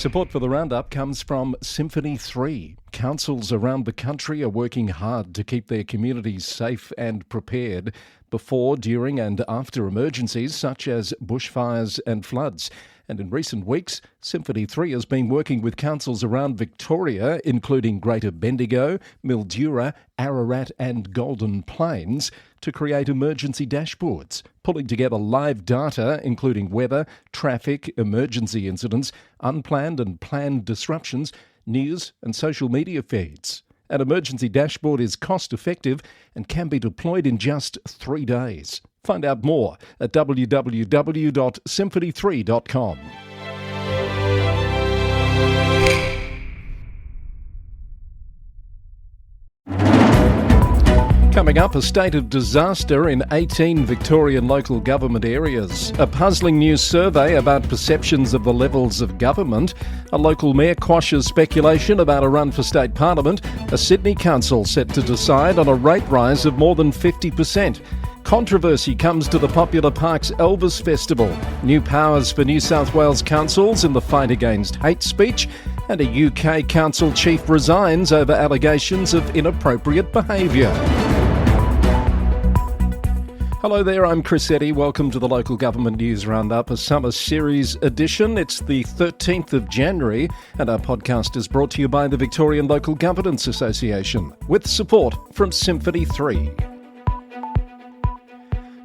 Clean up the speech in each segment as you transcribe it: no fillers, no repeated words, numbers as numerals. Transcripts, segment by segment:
Support for the roundup comes from Symphony 3. Councils around the country are working hard to keep their communities safe and prepared before, during and after emergencies such as bushfires and floods. And in recent weeks, Symphony 3 has been working with councils around Victoria, including Greater Bendigo, Mildura, Ararat and Golden Plains, to create emergency dashboards, pulling together live data including weather, traffic, emergency incidents, unplanned and planned disruptions, news and social media feeds. An emergency dashboard is cost-effective and can be deployed in just 3 days. Find out more at www.symphony3.com. Coming up, a state of disaster in 18 Victorian local government areas. A puzzling new survey about perceptions of the levels of government. A local mayor quashes speculation about a run for state parliament. A Sydney council set to decide on a rate rise of more than 50%. Controversy comes to the popular park's Elvis festival. New powers for New South Wales councils in the fight against hate speech. And a UK council chief resigns over allegations of inappropriate behaviour. Hello there, I'm Chris Eddy. Welcome to the Local Government News Roundup, a summer series edition. It's the 13th of January, and our podcast is brought to you by the Victorian Local Governance Association, with support from Symphony 3.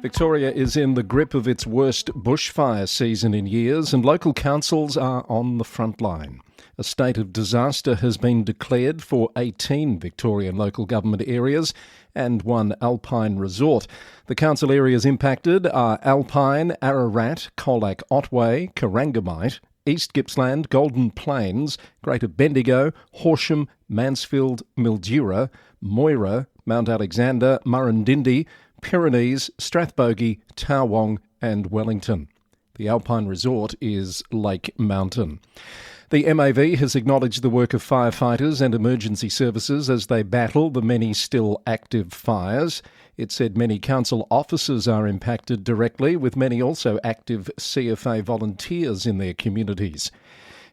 Victoria is in the grip of its worst bushfire season in years, and local councils are on the front line. A state of disaster has been declared for 18 Victorian local government areas and one alpine resort. The council areas impacted are Alpine, Ararat, Colac, Otway, Corangamite, East Gippsland, Golden Plains, Greater Bendigo, Horsham, Mansfield, Mildura, Moira, Mount Alexander, Murrindindi, Pyrenees, Strathbogie, Towong and Wellington. The alpine resort is Lake Mountain. The MAV has acknowledged the work of firefighters and emergency services as they battle the many still active fires. It said many council officers are impacted directly, with many also active CFA volunteers in their communities.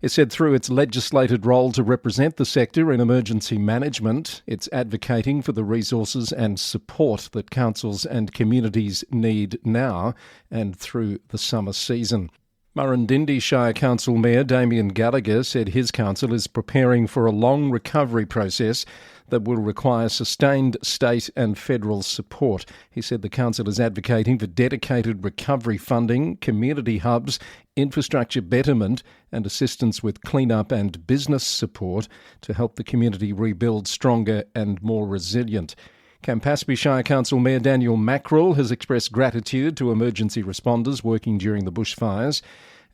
It said through its legislated role to represent the sector in emergency management, it's advocating for the resources and support that councils and communities need now and through the summer season. Murrindindi Shire Council Mayor Damien Gallagher said his council is preparing for a long recovery process that will require sustained state and federal support. He said the council is advocating for dedicated recovery funding, community hubs, infrastructure betterment and assistance with clean-up and business support to help the community rebuild stronger and more resilient. Campaspe Shire Council Mayor Daniel Mackrell has expressed gratitude to emergency responders working during the bushfires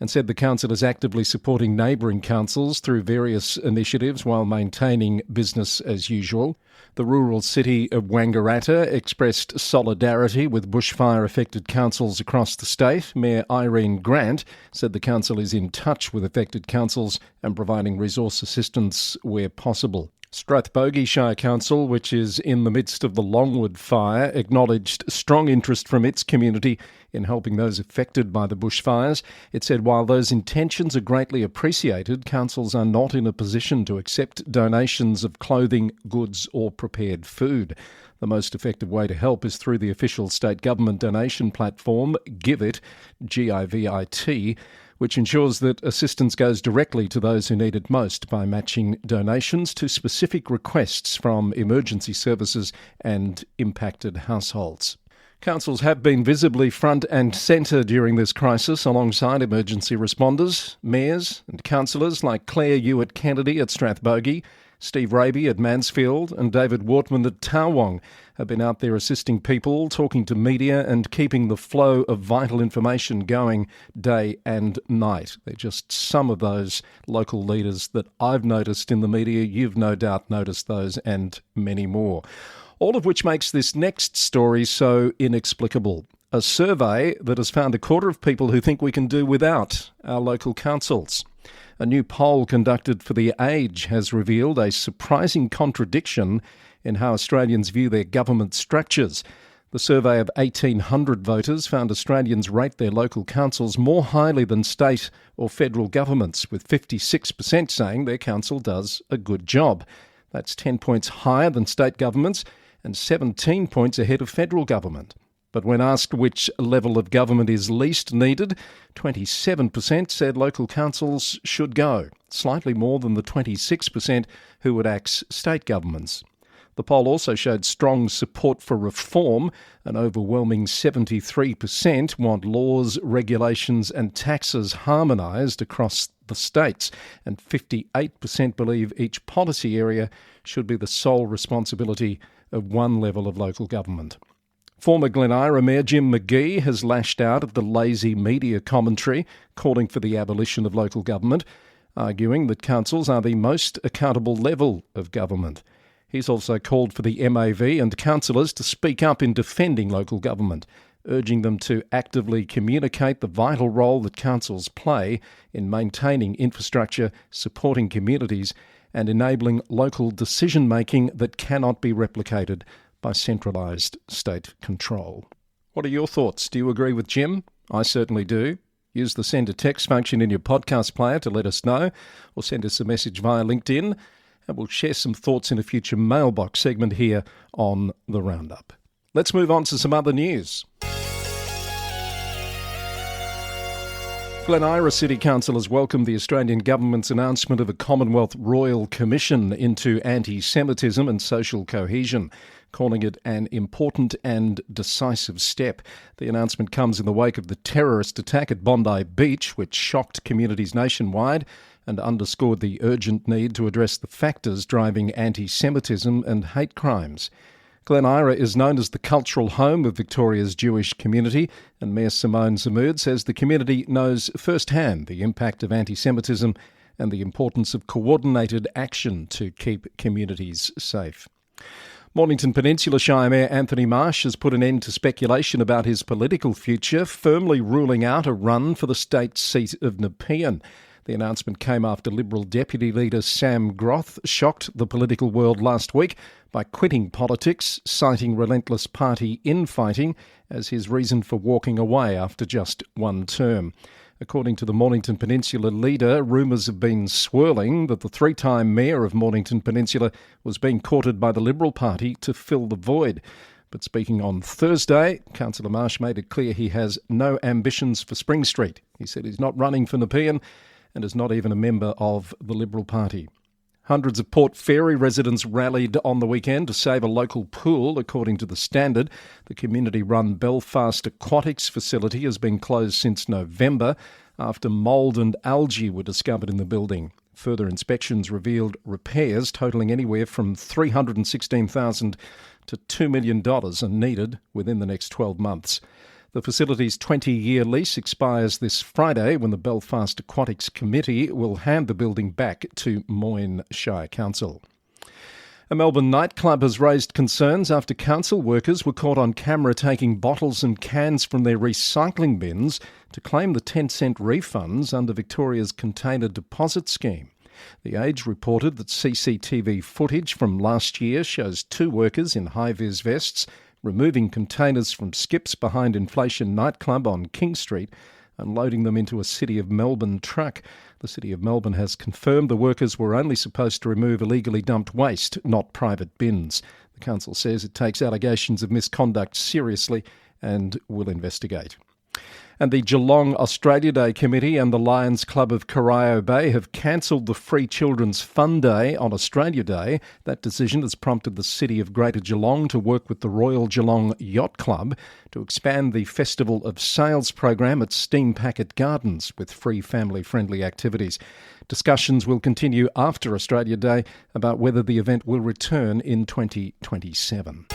and said the council is actively supporting neighbouring councils through various initiatives while maintaining business as usual. The rural city of Wangaratta expressed solidarity with bushfire-affected councils across the state. Mayor Irene Grant said the council is in touch with affected councils and providing resource assistance where possible. Strathbogie Shire Council, which is in the midst of the Longwood fire, acknowledged strong interest from its community in helping those affected by the bushfires. It said while those intentions are greatly appreciated, councils are not in a position to accept donations of clothing, goods or prepared food. The most effective way to help is through the official state government donation platform, GIVIT, G-I-V-I-T, which ensures that assistance goes directly to those who need it most by matching donations to specific requests from emergency services and impacted households. Councils have been visibly front and centre during this crisis alongside emergency responders. Mayors and councillors like Claire Hewitt-Kennedy at Strathbogie, Steve Raby at Mansfield and David Wortman at Towong have been out there assisting people, talking to media and keeping the flow of vital information going day and night. They're just some of those local leaders that I've noticed in the media. You've no doubt noticed those and many more. All of which makes this next story so inexplicable. A survey that has found a quarter of people who think we can do without our local councils. A new poll conducted for The Age has revealed a surprising contradiction in how Australians view their government structures. The survey of 1,800 voters found Australians rate their local councils more highly than state or federal governments, with 56% saying their council does a good job. That's 10 points higher than state governments and 17 points ahead of federal government. But when asked which level of government is least needed, 27% said local councils should go, slightly more than the 26% who would axe state governments. The poll also showed strong support for reform. An overwhelming 73% want laws, regulations and taxes harmonised across the states, and 58% believe each policy area should be the sole responsibility of one level of local government. Former Glen Ira Mayor Jim McGee has lashed out at the lazy media commentary calling for the abolition of local government, arguing that councils are the most accountable level of government. He's also called for the MAV and councillors to speak up in defending local government, urging them to actively communicate the vital role that councils play in maintaining infrastructure, supporting communities and enabling local decision-making that cannot be replicated by centralised state control. What are your thoughts? Do you agree with Jim? I certainly do. Use the send a text function in your podcast player to let us know, or send us a message via LinkedIn, and we'll share some thoughts in a future mailbox segment here on The Roundup. Let's move on to some other news. Glen Ira City Council has welcomed the Australian Government's announcement of a Commonwealth Royal Commission into anti-Semitism and social cohesion, calling it an important and decisive step. The announcement comes in the wake of the terrorist attack at Bondi Beach, which shocked communities nationwide and underscored the urgent need to address the factors driving anti-Semitism and hate crimes. Glen Ira is known as the cultural home of Victoria's Jewish community, and Mayor Simone Zamoud says the community knows firsthand the impact of anti-Semitism and the importance of coordinated action to keep communities safe. Mornington Peninsula Shire Mayor Anthony Marsh has put an end to speculation about his political future, firmly ruling out a run for the state seat of Nepean. The announcement came after Liberal Deputy Leader Sam Groth shocked the political world last week by quitting politics, citing relentless party infighting as his reason for walking away after just one term. According to the Mornington Peninsula leader, rumours have been swirling that the three-time mayor of Mornington Peninsula was being courted by the Liberal Party to fill the void. But speaking on Thursday, Councillor Marsh made it clear he has no ambitions for Spring Street. He said he's not running for Nepean and is not even a member of the Liberal Party. Hundreds of Port Fairy residents rallied on the weekend to save a local pool, according to the Standard. The community-run Belfast Aquatics facility has been closed since November after mould and algae were discovered in the building. Further inspections revealed repairs totalling anywhere from $316,000 to $2 million are needed within the next 12 months. The facility's 20-year lease expires this Friday when the Belfast Aquatics Committee will hand the building back to Moyne Shire Council. A Melbourne nightclub has raised concerns after council workers were caught on camera taking bottles and cans from their recycling bins to claim the 10-cent refunds under Victoria's container deposit scheme. The Age reported that CCTV footage from last year shows two workers in high-vis vests removing containers from skips behind Inflation nightclub on King Street and loading them into a City of Melbourne truck. The City of Melbourne has confirmed the workers were only supposed to remove illegally dumped waste, not private bins. The council says it takes allegations of misconduct seriously and will investigate. And the Geelong Australia Day Committee and the Lions Club of Corio Bay have cancelled the Free Children's Fun Day on Australia Day. That decision has prompted the City of Greater Geelong to work with the Royal Geelong Yacht Club to expand the Festival of Sails program at Steam Packet Gardens with free family-friendly activities. Discussions will continue after Australia Day about whether the event will return in 2027.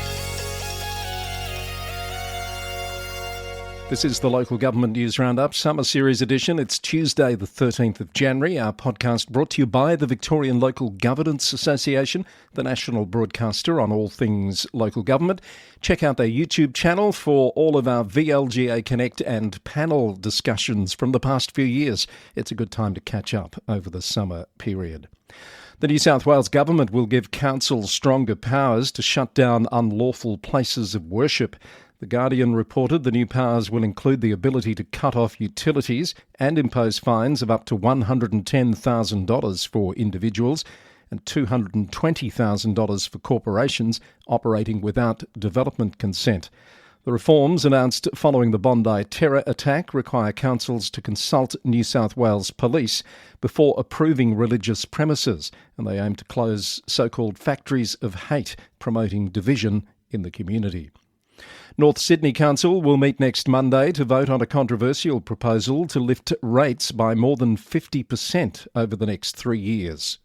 This is the Local Government News Roundup, Summer Series edition. It's Tuesday the 13th of January. Our podcast brought to you by the Victorian Local Governance Association, the national broadcaster on all things local government. Check out their YouTube channel for all of our VLGA Connect and panel discussions from the past few years. It's a good time to catch up over the summer period. The New South Wales Government will give councils stronger powers to shut down unlawful places of worship. The Guardian reported the new powers will include the ability to cut off utilities and impose fines of up to $110,000 for individuals and $220,000 for corporations operating without development consent. The reforms announced following the Bondi terror attack require councils to consult New South Wales Police before approving religious premises, and they aim to close so-called factories of hate promoting division in the community. North Sydney Council will meet next Monday to vote on a controversial proposal to lift rates by more than 50% over the next 3 years.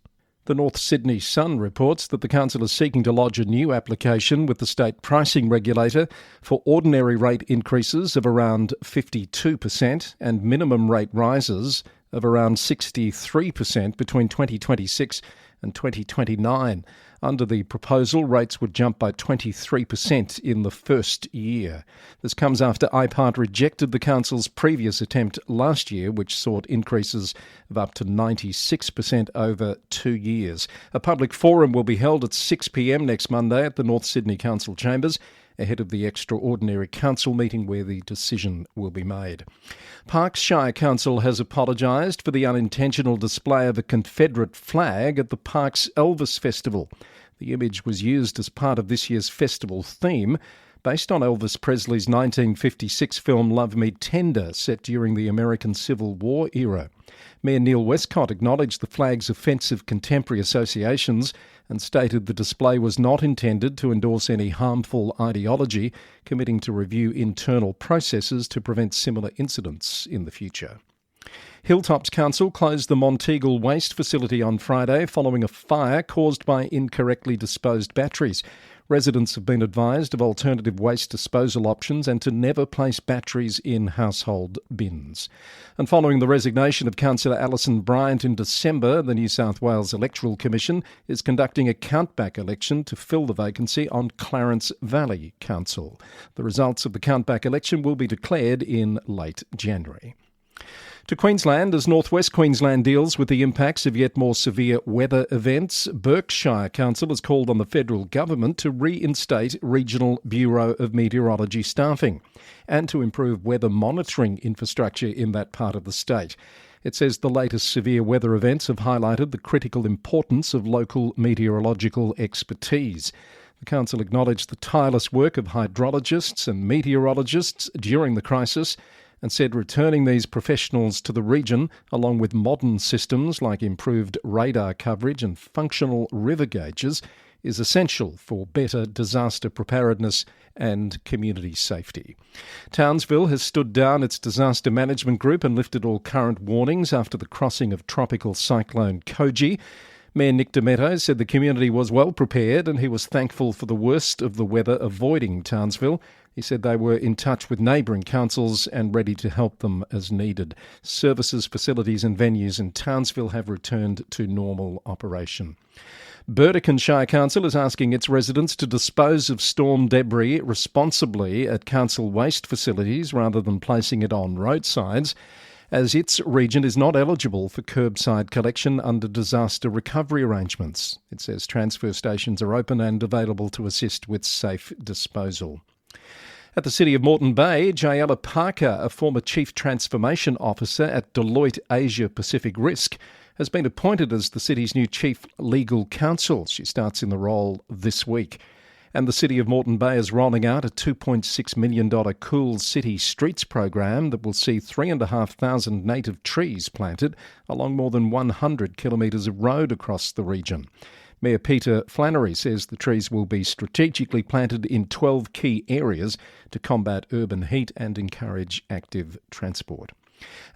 The North Sydney Sun reports that the council is seeking to lodge a new application with the state pricing regulator for ordinary rate increases of around 52% and minimum rate rises of around 63% between 2026 and 2029. Under the proposal, rates would jump by 23% in the first year. This comes after IPART rejected the council's previous attempt last year, which sought increases of up to 96% over 2 years. A public forum will be held at 6 p.m. next Monday at the North Sydney Council Chambers, ahead of the extraordinary council meeting where the decision will be made. Parkes Shire Council has apologised for the unintentional display of a Confederate flag at the Parkes Elvis Festival. The image was used as part of this year's festival theme, based on Elvis Presley's 1956 film Love Me Tender, set during the American Civil War era. Mayor Neil Westcott acknowledged the flag's offensive contemporary associations and stated the display was not intended to endorse any harmful ideology, committing to review internal processes to prevent similar incidents in the future. Hilltops Council closed the Monteagle waste facility on Friday following a fire caused by incorrectly disposed batteries. Residents have been advised of alternative waste disposal options and to never place batteries in household bins. And following the resignation of Councillor Alison Bryant in December, the New South Wales Electoral Commission is conducting a countback election to fill the vacancy on Clarence Valley Council. The results of the countback election will be declared in late January. To Queensland, as Northwest Queensland deals with the impacts of yet more severe weather events, Berkshire Council has called on the federal government to reinstate Regional Bureau of Meteorology staffing and to improve weather monitoring infrastructure in that part of the state. It says the latest severe weather events have highlighted the critical importance of local meteorological expertise. The council acknowledged the tireless work of hydrologists and meteorologists during the crisis and said returning these professionals to the region, along with modern systems like improved radar coverage and functional river gauges, is essential for better disaster preparedness and community safety. Townsville has stood down its disaster management group and lifted all current warnings after the crossing of tropical cyclone Koji. Mayor Nick Demetto said the community was well prepared and he was thankful for the worst of the weather avoiding Townsville. He said they were in touch with neighbouring councils and ready to help them as needed. Services, facilities and venues in Townsville have returned to normal operation. Burdekin Shire Council is asking its residents to dispose of storm debris responsibly at council waste facilities rather than placing it on roadsides, as its region is not eligible for curbside collection under disaster recovery arrangements. It says transfer stations are open and available to assist with safe disposal. At the City of Moreton Bay, Jaella Parker, a former Chief Transformation Officer at Deloitte Asia Pacific Risk, has been appointed as the city's new Chief Legal Counsel. She starts in the role this week. And the City of Moreton Bay is rolling out a $2.6 million Cool City Streets program that will see 3,500 native trees planted along more than 100 kilometres of road across the region. Mayor Peter Flannery says the trees will be strategically planted in 12 key areas to combat urban heat and encourage active transport.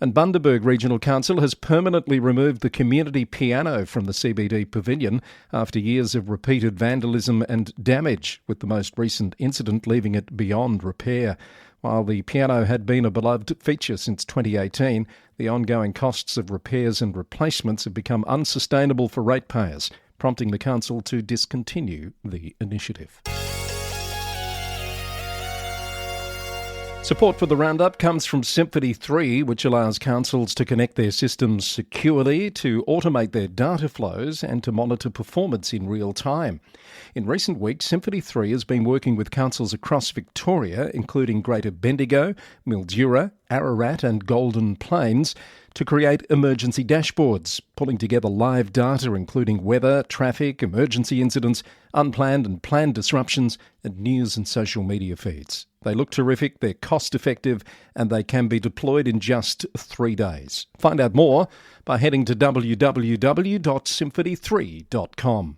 And Bundaberg Regional Council has permanently removed the community piano from the CBD pavilion after years of repeated vandalism and damage, with the most recent incident leaving it beyond repair. While the piano had been a beloved feature since 2018, the ongoing costs of repairs and replacements have become unsustainable for ratepayers, prompting the council to discontinue the initiative. Support for the roundup comes from Symphony 3, which allows councils to connect their systems securely, to automate their data flows and to monitor performance in real time. In recent weeks, Symphony 3 has been working with councils across Victoria, including Greater Bendigo, Mildura, Ararat and Golden Plains, to create emergency dashboards, pulling together live data including weather, traffic, emergency incidents, unplanned and planned disruptions, and news and social media feeds. They look terrific, they're cost-effective, and they can be deployed in just 3 days. Find out more by heading to www.symphony3.com.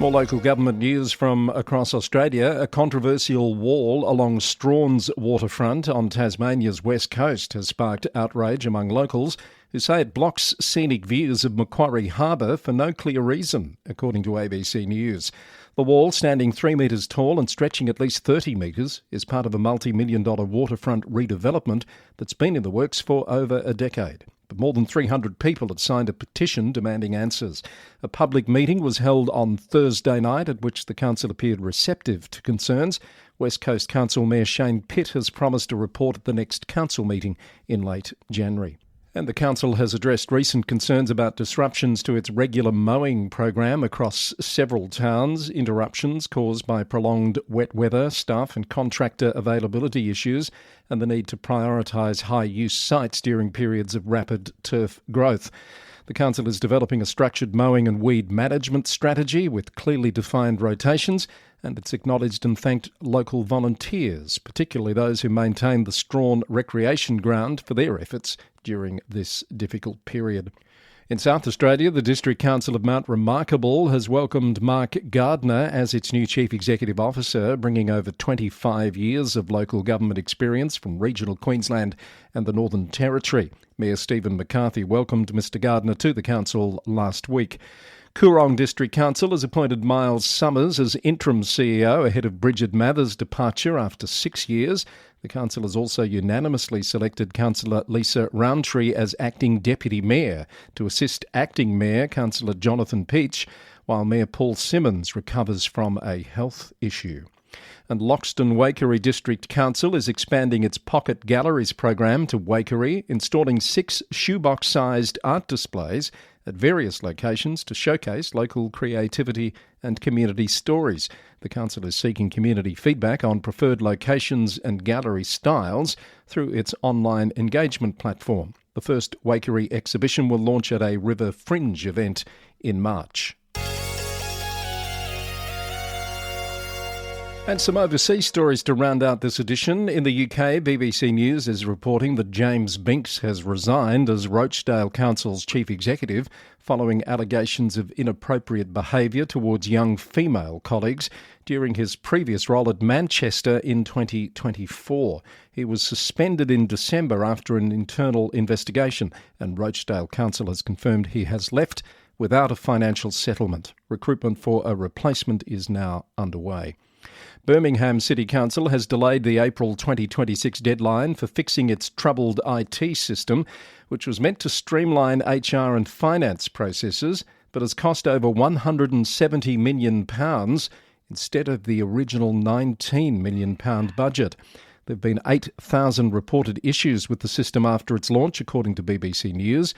More local government news from across Australia. A controversial wall along Strawn's waterfront on Tasmania's west coast has sparked outrage among locals who say it blocks scenic views of Macquarie Harbour for no clear reason, according to ABC News. The wall, standing 3 metres tall and stretching at least 30 metres, is part of a multi-million-dollar waterfront redevelopment that's been in the works for over a decade. But more than 300 people had signed a petition demanding answers. A public meeting was held on Thursday night at which the council appeared receptive to concerns. West Coast Council Mayor Shane Pitt has promised a report at the next council meeting in late January. And the council has addressed recent concerns about disruptions to its regular mowing program across several towns, interruptions caused by prolonged wet weather, staff and contractor availability issues, and the need to prioritise high-use sites during periods of rapid turf growth. The council is developing a structured mowing and weed management strategy with clearly defined rotations, and it's acknowledged and thanked local volunteers, particularly those who maintain the Strawn Recreation Ground, for their efforts during this difficult period. In South Australia, the District Council of Mount Remarkable has welcomed Mark Gardner as its new Chief Executive Officer, bringing over 25 years of local government experience from regional Queensland and the Northern Territory. Mayor Stephen McCarthy welcomed Mr Gardner to the council last week. Coorong District Council has appointed Miles Summers as interim CEO ahead of Bridget Mather's departure after 6 years. The council has also unanimously selected Councillor Lisa Roundtree as acting deputy mayor to assist acting mayor Councillor Jonathan Peach, while Mayor Paul Simmons recovers from a health issue. And Loxton Waikerie District Council is expanding its Pocket Galleries program to Waikerie, installing 6 shoebox-sized art displays at various locations to showcase local creativity and community stories. The council is seeking community feedback on preferred locations and gallery styles through its online engagement platform. The first Waikerie exhibition will launch at a River Fringe event in March. And some overseas stories to round out this edition. In the UK, BBC News is reporting that James Binks has resigned as Rochdale Council's chief executive following allegations of inappropriate behaviour towards young female colleagues during his previous role at Manchester in 2024. He was suspended in December after an internal investigation, and Rochdale Council has confirmed he has left without a financial settlement. Recruitment for a replacement is now underway. Birmingham City Council has delayed the April 2026 deadline for fixing its troubled IT system, which was meant to streamline HR and finance processes, but has cost over £170 million instead of the original £19 million budget. There have been 8,000 reported issues with the system after its launch, according to BBC News.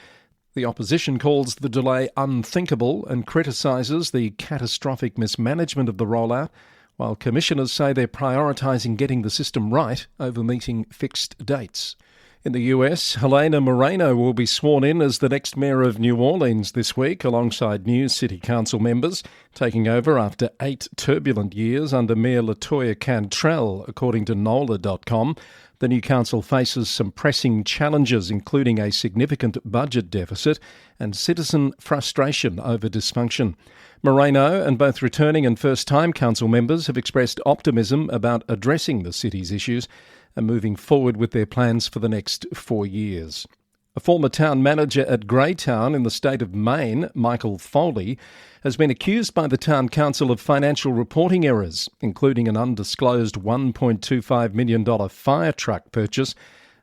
The opposition calls the delay unthinkable and criticises the catastrophic mismanagement of the rollout, while commissioners say they're prioritising getting the system right over meeting fixed dates. In the US, Helena Moreno will be sworn in as the next mayor of New Orleans this week, alongside new city council members, taking over after 8 turbulent years under Mayor Latoya Cantrell, according to NOLA.com. The new council faces some pressing challenges, including a significant budget deficit and citizen frustration over dysfunction. Moreno and both returning and first-time council members have expressed optimism about addressing the city's issues and moving forward with their plans for the next 4 years. A former town manager at Greytown in the state of Maine, Michael Foley, has been accused by the town council of financial reporting errors, including an undisclosed $1.25 million fire truck purchase,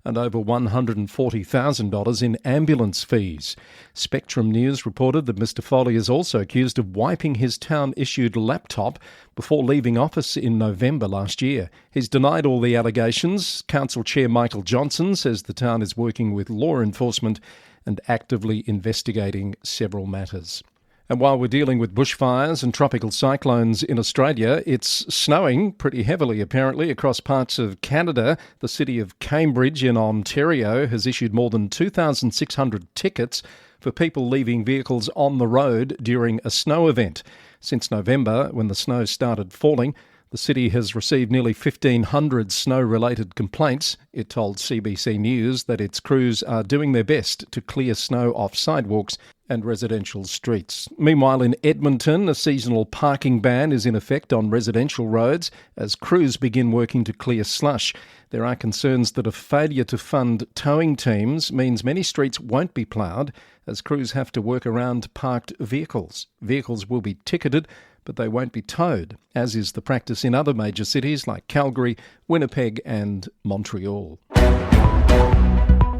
and over $140,000 in ambulance fees. Spectrum News reported that Mr Foley is also accused of wiping his town-issued laptop before leaving office in November last year. He's denied all the allegations. Council Chair Michael Johnson says the town is working with law enforcement and actively investigating several matters. And while we're dealing with bushfires and tropical cyclones in Australia, it's snowing pretty heavily apparently across parts of Canada. The city of Cambridge in Ontario has issued more than 2,600 tickets for people leaving vehicles on the road during a snow event. Since November, when the snow started falling, the city has received nearly 1,500 snow-related complaints. It told CBC News that its crews are doing their best to clear snow off sidewalks and residential streets. Meanwhile, in Edmonton, a seasonal parking ban is in effect on residential roads as crews begin working to clear slush. There are concerns that a failure to fund towing teams means many streets won't be ploughed as crews have to work around parked vehicles. Vehicles will be ticketed, but they won't be towed, as is the practice in other major cities like Calgary, Winnipeg and Montreal.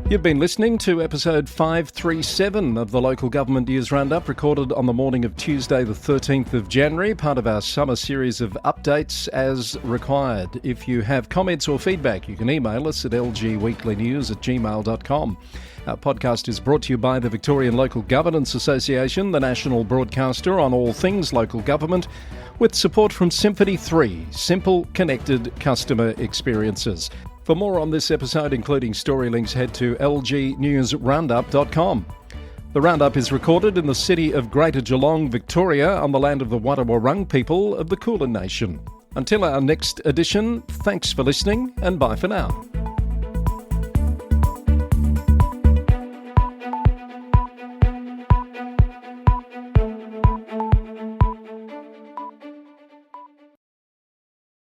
You've been listening to episode 537 of the Local Government News Roundup, recorded on the morning of Tuesday the 13th of January, part of our summer series of updates as required. If you have comments or feedback, you can email us at lgweeklynews@gmail.com. Our podcast is brought to you by the Victorian Local Governance Association, the national broadcaster on all things local government, with support from Symphony 3, simple, connected customer experiences. For more on this episode, including story links, head to lgnewsroundup.com. The Roundup is recorded in the city of Greater Geelong, Victoria, on the land of the Wadawurrung people of the Kulin Nation. Until our next edition, thanks for listening and bye for now.